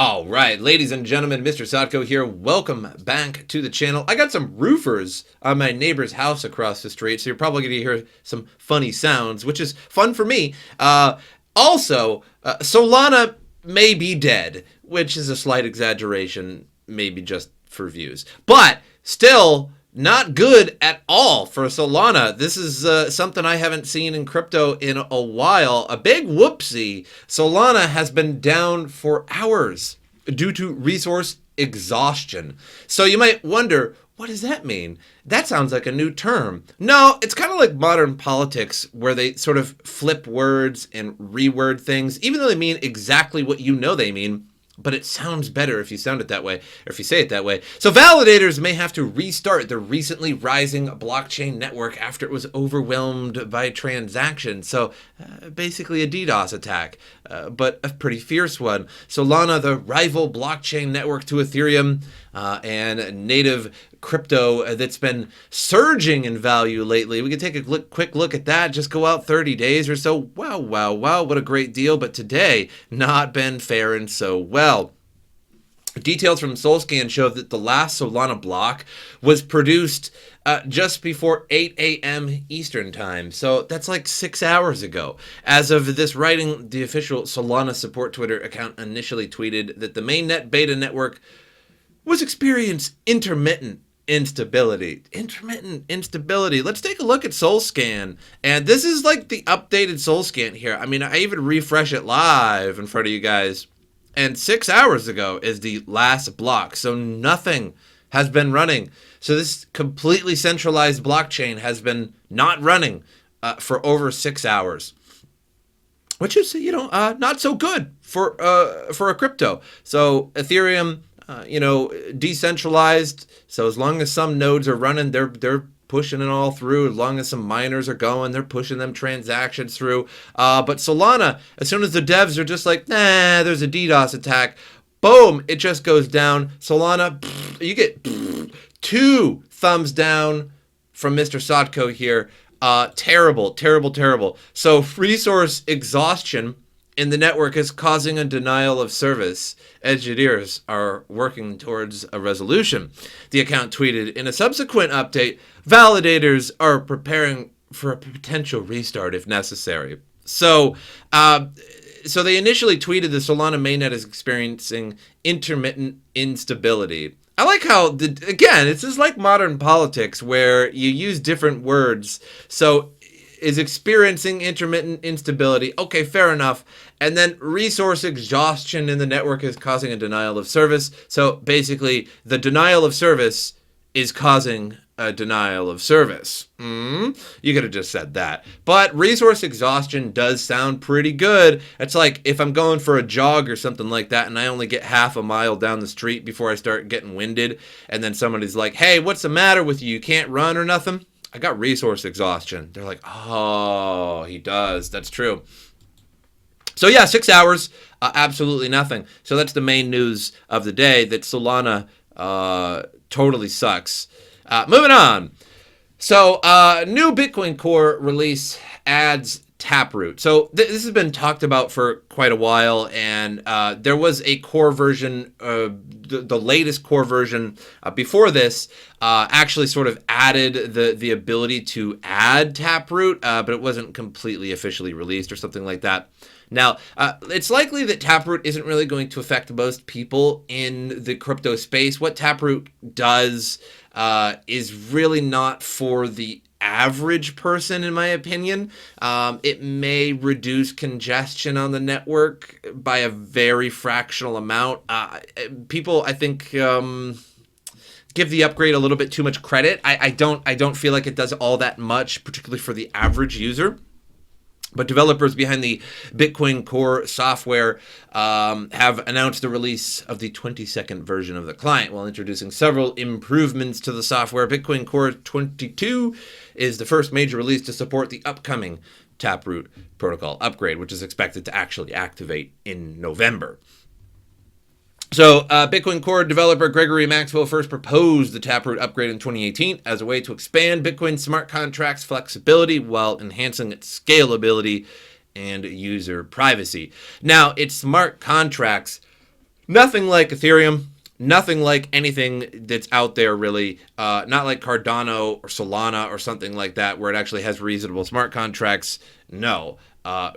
All right, ladies and gentlemen, MrSotko here. Welcome back to the channel. I got some roofers on my neighbor's house across the street, so you're probably going to hear some funny sounds, which is fun for me. Also, Solana may be dead, which is a slight exaggeration, maybe just for views. But still, not good at all for Solana. This is something I haven't seen in crypto in a while. A big whoopsie. Solana has been down for hours due to resource exhaustion. So you might wonder, what does that mean? That sounds like a new term. No, it's kind of like modern politics where they sort of flip words and reword things, even though they mean exactly what you know they mean. But it sounds better if you sound it that way, or if you say it that way. So validators may have to restart the recently rising blockchain network after it was overwhelmed by transactions. So basically a DDoS attack, but a pretty fierce one. Solana, the rival blockchain network to Ethereum and native crypto that's been surging in value lately. We can take a quick look at that. Just go out 30 days or so. Wow, wow, wow. What a great deal. But today, not been faring so well. Details from Solscan show that the last Solana block was produced just before 8 a.m. Eastern time. So that's like 6 hours ago. As of this writing, the official Solana support Twitter account initially tweeted that the mainnet beta network was experiencing intermittent instability. Let's take a look at Solscan. And this is like the updated Solscan here. I mean, I even refresh it live in front of you guys. And 6 hours ago is the last block. So nothing has been running. So this completely centralized blockchain has been not running for over 6 hours. Which is, not so good for a crypto. So Ethereum, decentralized. So as long as some nodes are running, they're pushing it all through. As long as some miners are going, they're pushing them transactions through. But Solana, as soon as the devs are just like, nah, there's a DDoS attack, boom, it just goes down. Solana, you get 2 thumbs down from MrSotko here. Terrible. So resource exhaustion in the network is causing a denial of service. Engineers are working towards a resolution. The account tweeted in a subsequent update, validators are preparing for a potential restart if necessary. So they initially tweeted the Solana mainnet is experiencing intermittent instability. I like how, again, it's just like modern politics where you use different words. So is experiencing intermittent instability. Okay, fair enough. And then resource exhaustion in the network is causing a denial of service. So basically, the denial of service is causing a denial of service. You could have just said that. But resource exhaustion does sound pretty good. It's like if I'm going for a jog or something like that and I only get half a mile down the street before I start getting winded, and then somebody's like, hey, what's the matter with you? You can't run or nothing? I got resource exhaustion. They're like, oh, he does. That's true. So yeah, 6 hours, absolutely nothing. So that's the main news of the day, that Solana totally sucks. Moving on. So new Bitcoin Core release adds taproot. So this has been talked about for quite a while, and there was a core version, the latest core version before this actually sort of added the ability to add taproot, but it wasn't completely officially released or something like that. Now, it's likely that taproot isn't really going to affect most people in the crypto space. What taproot does is really not for the average person, in my opinion. It may reduce congestion on the network by a very fractional amount. People, I think, give the upgrade a little bit too much credit. I don't feel like it does all that much, particularly for the average user. But developers behind the Bitcoin Core software have announced the release of the 22nd version of the client while introducing several improvements to the software. Bitcoin Core 22 is the first major release to support the upcoming Taproot protocol upgrade, which is expected to actually activate in November. So Bitcoin Core developer Gregory Maxwell first proposed the Taproot upgrade in 2018 as a way to expand Bitcoin smart contracts flexibility while enhancing its scalability and user privacy. Now, it's smart contracts, Nothing like Ethereum. Nothing like anything that's out there, really. Not like Cardano or Solana or something like that, where it actually has reasonable smart contracts. No,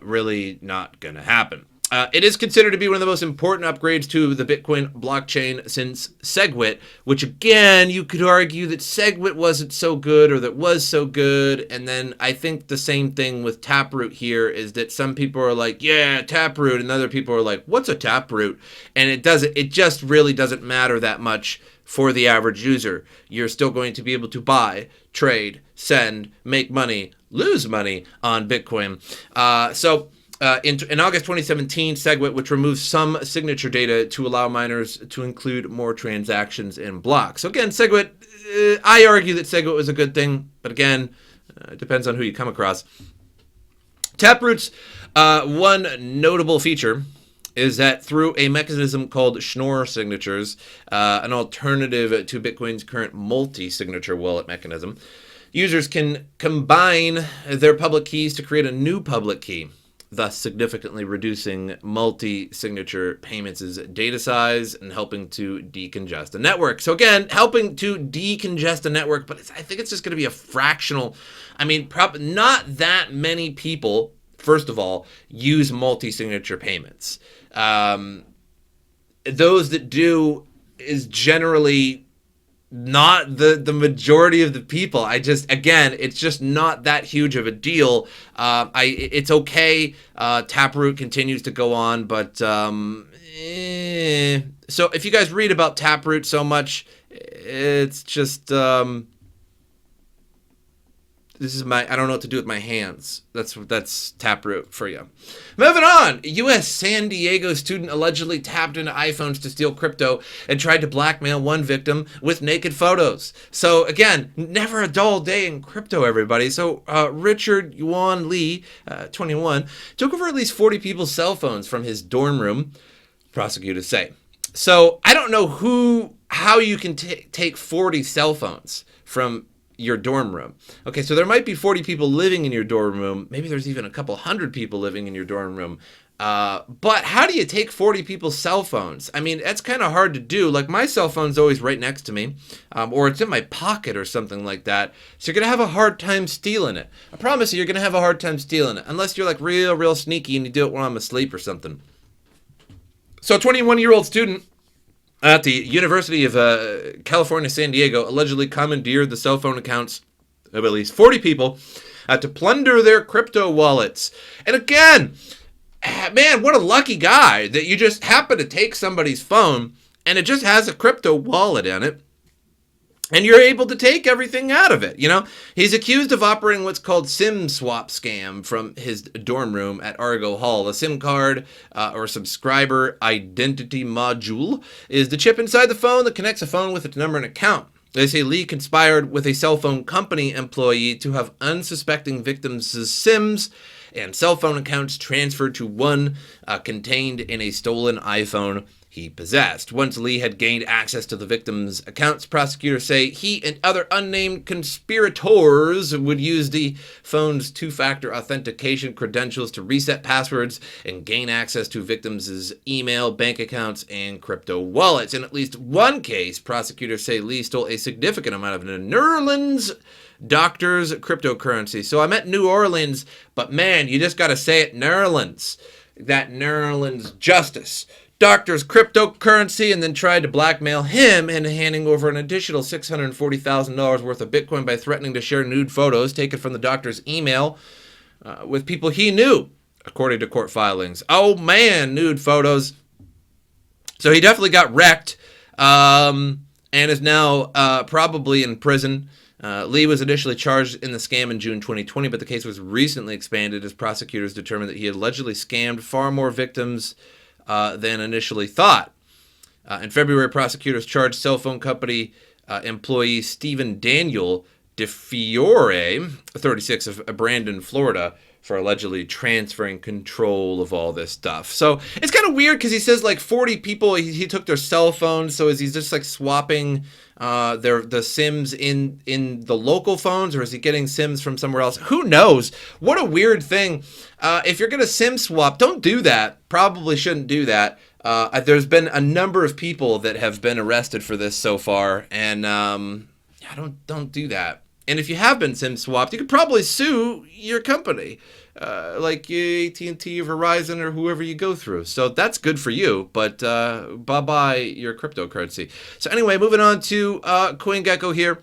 really not going to happen. It is considered to be one of the most important upgrades to the Bitcoin blockchain since SegWit, which again, you could argue that SegWit wasn't so good or that was so good. And then I think the same thing with Taproot here is that some people are like, yeah, Taproot, and other people are like, what's a Taproot? And it just really doesn't matter that much for the average user. You're still going to be able to buy, trade, send, make money, lose money on Bitcoin. In August 2017, SegWit, which removes some signature data to allow miners to include more transactions in blocks. So again, SegWit, I argue that SegWit was a good thing, but again, it depends on who you come across. Taproot's one notable feature is that through a mechanism called Schnorr signatures, an alternative to Bitcoin's current multi-signature wallet mechanism, users can combine their public keys to create a new public key, thus significantly reducing multi-signature payments' data size and helping to decongest a network. So again, helping to decongest a network, but I think it's just going to be a fractional. I mean, not that many people, first of all, use multi-signature payments. Those that do is generally not the majority of the people. It's just not that huge of a deal. It's okay. Taproot continues to go on, but so if you guys read about Taproot so much, it's just I don't know what to do with my hands. That's Taproot for you. Moving on. U.S. San Diego student allegedly tapped into iPhones to steal crypto and tried to blackmail one victim with naked photos. So again, never a dull day in crypto, everybody. So Richard Yuan Lee, 21, took over at least 40 people's cell phones from his dorm room, prosecutors say. So I don't know how you can take 40 cell phones from your dorm room. Okay, so there might be 40 people living in your dorm room. Maybe there's even a couple hundred people living in your dorm room. But how do you take 40 people's cell phones? I mean, that's kind of hard to do. Like, my cell phone's always right next to me, or it's in my pocket or something like that. So you're going to have a hard time stealing it. I promise you're going to have a hard time stealing it, unless you're like real sneaky and you do it when I'm asleep or something. So a 21-year-old student at the University of California, San Diego, allegedly commandeered the cell phone accounts of at least 40 people to plunder their crypto wallets. And again, man, what a lucky guy that you just happen to take somebody's phone and it just has a crypto wallet in it. And you're able to take everything out of it, you know? He's accused of operating what's called SIM swap scam from his dorm room at Argo Hall. A SIM card or subscriber identity module is the chip inside the phone that connects a phone with its number and account. They say Lee conspired with a cell phone company employee to have unsuspecting victims' SIMs and cell phone accounts transferred to one contained in a stolen iPhone he possessed. Once Lee had gained access to the victim's accounts, prosecutors say he and other unnamed conspirators would use the phone's two-factor authentication credentials to reset passwords and gain access to victims' email, bank accounts, and crypto wallets. In at least one case, prosecutors say Lee stole a significant amount of New Orleans doctors' cryptocurrency. So I meant New Orleans, but man, you just got to say it, New Orleans. That New Orleans justice. Doctor's cryptocurrency, and then tried to blackmail him into handing over an additional $640,000 worth of Bitcoin by threatening to share nude photos taken from the doctor's email with people he knew, according to court filings. Oh man, nude photos. So he definitely got wrecked and is now probably in prison. Lee was initially charged in the scam in June 2020, but the case was recently expanded as prosecutors determined that he had allegedly scammed far more victims than initially thought. In February, prosecutors charged cell phone company employee Stephen Daniel DeFiore, 36, of Brandon, Florida, for allegedly transferring control of all this stuff. So it's kind of weird because he says like 40 people, he took their cell phones, so is he just like swapping the SIMs in the local phones, or is he getting SIMs from somewhere else? Who knows? What a weird thing. If you're going to SIM swap, don't do that. Probably shouldn't do that. There's been a number of people that have been arrested for this so far, and yeah, don't do that. And if you have been SIM swapped, you could probably sue your company, like AT&T, Verizon, or whoever you go through. So that's good for you, but bye-bye your cryptocurrency. So anyway, moving on to CoinGecko here.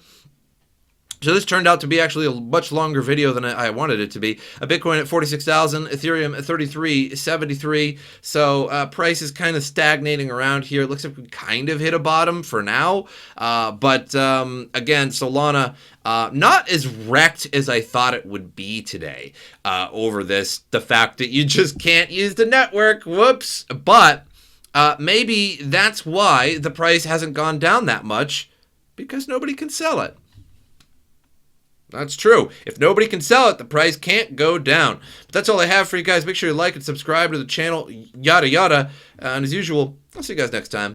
So this turned out to be actually a much longer video than I wanted it to be. A Bitcoin at 46,000, Ethereum at 33.73. So price is kind of stagnating around here. It looks like we kind of hit a bottom for now. But again, Solana not as wrecked as I thought it would be today over the fact that you just can't use the network. Whoops. But maybe that's why the price hasn't gone down that much, because nobody can sell it. That's true. If nobody can sell it, the price can't go down. But that's all I have for you guys. Make sure you like and subscribe to the channel, yada yada. And as usual, I'll see you guys next time.